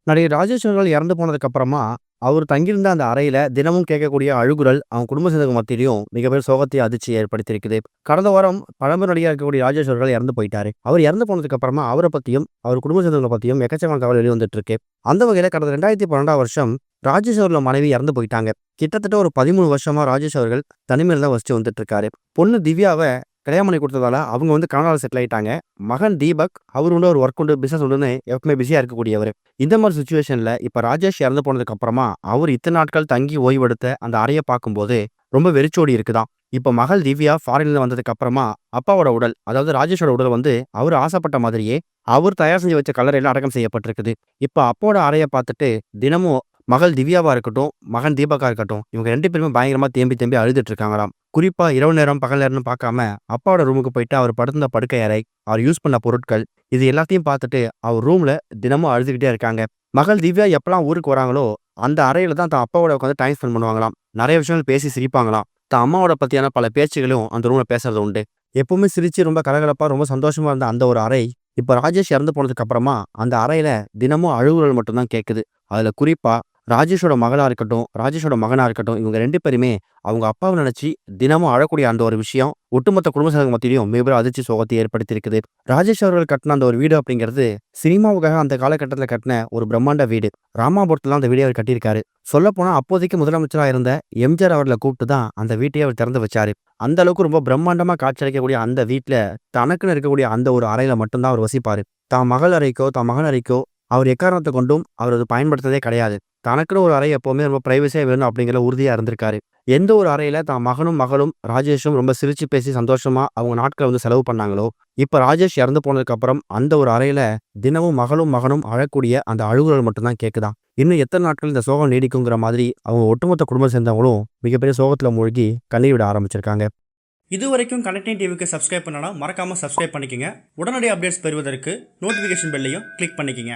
நடிகர் ராஜேஷ் அவர்கள் இறந்து போனதுக்கு அப்புறமா, அவர் தங்கியிருந்த அந்த அறையில தினமும் கேட்கக்கூடிய அழுகுரல், அவங்க குடும்ப சொந்தங்க மத்தியிலயும் மிகப்பெரிய சோகத்தையும், அதிர்ச்சிய ஏற்படுத்தியிருக்குது. கடந்த வாரம் பழம்பெரும் நடிகரா இருக்கக்கூடிய ராஜேஷ் அவர்கள் இறந்து போயிட்டாரு. அவர் இறந்து போனதுக்கு அப்புறமா அவர பத்தியும், அவர் குடும்ப சொந்தங்கள பத்தியும் எக்கச்சக்கமான தகவல் வெளிவந்துட்டு இருக்கு. அந்த வகையில கடந்த 2012ஆம் வருஷம் ராஜேஷ் அவர்களோட மனைவி இறந்து போயிட்டாங்க. கிட்டத்தட்ட ஒரு 13 வருஷமா ராஜேஷ் அவர்கள் தனிமையில தான் வசிச்சு வந்துட்டு இருக்காரு. பொண்ணு திவ்யாவ கல்யாணம் பண்ணி குடுத்ததால அவங்க கனடால செட்டில் ஆயிட்டாங்க. மகன் தீபக் அவர் உண்டு, ஒரு ஒர்க் உண்டு, பிசினஸ் உண்டுன்னு எப்பவுமே பிஸியா இருக்கக்கூடியவரு. இந்த மாரி சிச்சுவேஷன்ல இப்ப ராஜேஷ் இறந்து போனதுக்கு அப்புறமா, அவரு இத்தன நாட்கள் தங்கி ஓய்வெடுத்த அந்த அறைய பார்க்கும்போது, ரொம்ப வெறிச்சோடி இருக்குதாம். இப்ப மகள் திவ்யா ஃபாரின்ல வந்ததுக்கு அப்புறமா, அப்பாவோட உடல், அதாவது ராஜேஷோட உடல் அவரு ஆசைப்பட்ட மாதிரியே, அவர் தயார் செஞ்சு வச்ச கல்லறையில அடக்கம் செய்யப்பட்டிருக்குது. இப்ப அப்பாவோட அறைய பார்த்துட்டு, தினமும் மகள் திவ்யாவா இருக்கட்டும், மகன் தீபக்கா இருக்கட்டும், இவங்க 2 பேருமே பயங்கரமா தேம்பி தேம்பி அழுதுட்டு இருக்காங்களாம். குறிப்பா இரவு நேரம், பகல் நேரம்னு பார்க்காம, அப்பாவோட ரூமுக்கு போயிட்டு அவர் படுத்திருந்த படுக்கை அறை, அவர் யூஸ் பண்ண பொருட்கள், இது எல்லாத்தையும் பார்த்துட்டு, அவர் ரூம்ல தினமும் அழுதுகிட்டே இருக்காங்க. மகள் திவ்யா எப்பலாம் ஊருக்கு வராங்களோ, அந்த அறையில தான் அப்பாவோட உட்காந்து டைம் ஸ்பெண்ட் பண்ணுவாங்களாம். நெறைய விஷயங்கள் பேசி சிரிப்பாங்களாம். அம்மாவோட பத்தியான பல பேச்சுகளும் அந்த ரூம்ல பேசுறது உண்டு. எப்பவுமே சிரிச்சு ரொம்ப கலகலப்பா, ரொம்ப சந்தோஷமா இருந்த அந்த ஒரு அறை, இப்ப ராஜேஷ் இறந்து போனதுக்கு அப்புறமா, அந்த அறையில தினமும் அழுகுரல் மட்டும் தான் கேட்குது. அதுல குறிப்பா ராஜேஷோட மகளா இருக்கட்டும், ராஜேஷோட மகனா இருக்கட்டும், இவங்க 2 பேருமே அவங்க அப்பாவ நினைச்சு தினமும் அழக்கூடிய அந்த ஒரு விஷயம், ஒட்டுமொத்த குடும்ப சங்க மத்தியிலயும் மிகப்பெரிய அதிர்ச்சி, சோகத்தை ஏற்படுத்தியிருக்குது. ராஜேஷ் அவர்கள் கட்டின அந்த ஒரு வீடு அப்படிங்கிறது, சினிமாவுக்காக அந்த காலகட்டத்தில கட்டின ஒரு பிரம்மாண்ட வீடு. ராமாபுரத்துல அந்த வீட அவர் கட்டியிருக்காரு. சொல்லப்போனா அப்போதைக்கு முதலமைச்சரா இருந்த எம்ஜிஆர் அவர்கள கூப்பிட்டு தான் அந்த வீட்டையே அவர் திறந்து வச்சாரு. அந்த அளவுக்கு ரொம்ப பிரம்மாண்டமா காட்சியளிக்கக்கூடிய அந்த வீட்ல, தனக்குன்னு இருக்கக்கூடிய அந்த ஒரு அறையில மட்டும் தான் அவர் வசிப்பாரு. தான் மகள் அறைக்கோ, தான் மகன் அறைக்கோ அவர் எக்காரணத்த கொண்டும் அவர் அது பயன்படுத்துறதே கிடையாது. தனக்குன்னு ஒரு அறை எப்பவுமே ரொம்ப பிரைவசியா வேணும் அப்படிங்கிற உறுதியா இருந்திருக்காரு. எந்த ஒரு அறையில தான் மகனும், மகளும், ராஜேஷும் ரொம்ப சிரிச்சு பேசி சந்தோஷமா அவங்க நாட்கள செலவு பண்ணாங்களோ, இப்ப ராஜேஷ் இறந்து போனதுக்கு அப்புறம் அந்த ஒரு அறையில தினமும் மகளும், மகனும் அழக்கூடிய அந்த அழுகுரல் மட்டும் தான் கேட்குதாம். இன்னும் எத்தன நாட்கள் இந்த சோகம் நீடிக்குங்கிற மாதிரி அவங்க ஒட்டுமொத்த குடும்பம் சேர்ந்தவங்களும் மிகப்பெரிய சோகத்துல மூழ்கி கண்ணீர் விட ஆரம்பிச்சிருக்காங்க. இதுவரைக்கும் கனெக்டிங் டிவிக்கு சப்ஸ்கிரைப் பண்ணனா மறக்காம சப்ஸ்கிரைப் பண்ணிக்கங்க. உடனடி அப்டேட்ஸ் பெறுவதற்கு நோட்டிஃபிகேஷன் பெல்லையும் கிளிக் பண்ணிக்கங்க.